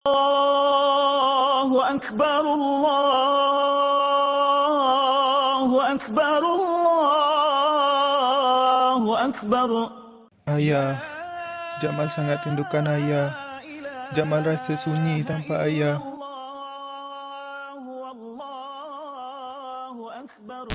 Allahu Akbar, Allahu Akbar, Allahu Akbar. Ayah, Jamal sangat rindukan ayah. Jamal rasa sunyi tanpa ayah. Allahu Akbar.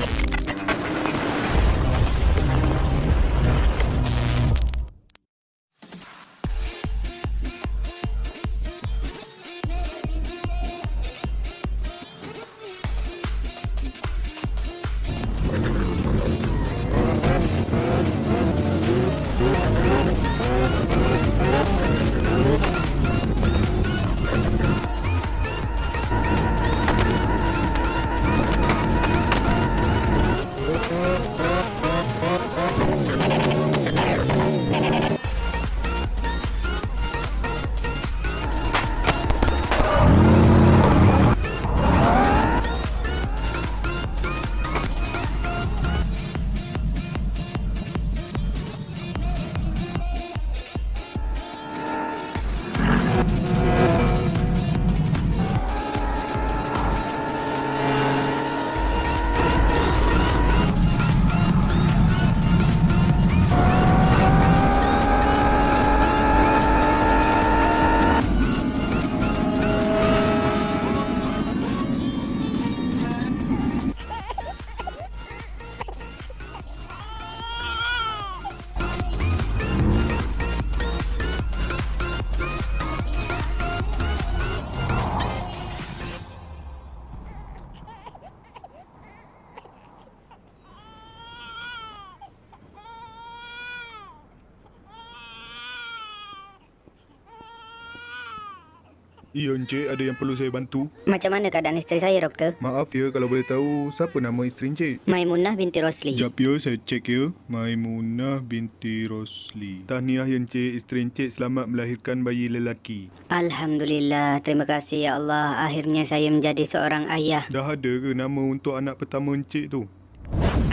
Ya, Encik, ada yang perlu saya bantu? Macam mana keadaan isteri saya, doktor? Maaf ya, kalau boleh tahu, siapa nama isteri Encik? Maimunah binti Rosli. Sekejap ya, saya cek ya. Maimunah binti Rosli. Tahniah ya, Encik. Isteri Encik selamat melahirkan bayi lelaki. Alhamdulillah, terima kasih ya Allah. Akhirnya saya menjadi seorang ayah. Dah ada ke nama untuk anak pertama Encik tu?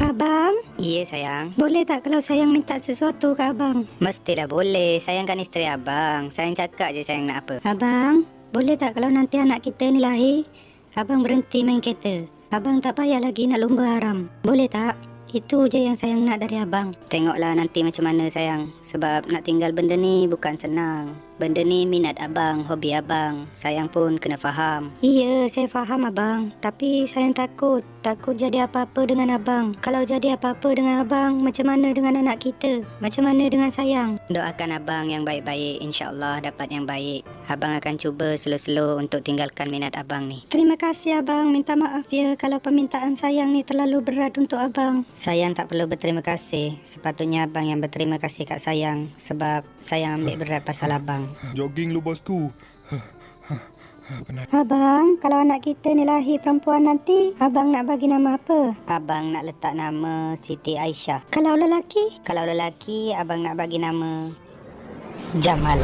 Abang, Ya sayang. boleh tak kalau sayang minta sesuatu ke abang? Mestilah boleh. Sayang kan isteri abang. Sayang cakap je sayang nak apa. Abang, boleh tak kalau nanti anak kita ni lahir, abang berhenti main kereta. Abang tak payah lagi nak lumba haram. Boleh tak? Itu je yang sayang nak dari abang. Tengoklah nanti macam mana sayang. Sebab nak tinggal benda ni bukan senang. Benda ni minat abang, hobi abang. Sayang pun kena faham. Iya, saya faham abang. Tapi sayang takut. Takut jadi apa-apa dengan abang. Kalau jadi apa-apa dengan abang, macam mana dengan anak kita? Macam mana dengan sayang? Doakan abang yang baik-baik. InsyaAllah dapat yang baik. Abang akan cuba slow-slow untuk tinggalkan minat abang ni. Terima kasih abang. Minta maaf ya kalau permintaan sayang ni terlalu berat untuk abang. Sayang tak perlu berterima kasih. Sepatutnya abang yang berterima kasih kat sayang. Sebab sayang ambil berat pasal abang. Jogging lu bosku. Penat. Abang, kalau anak kita ni lahir perempuan nanti, abang nak bagi nama apa? Abang nak letak nama Siti Aisyah. Kalau lelaki? Kalau lelaki, abang nak bagi nama Jamal.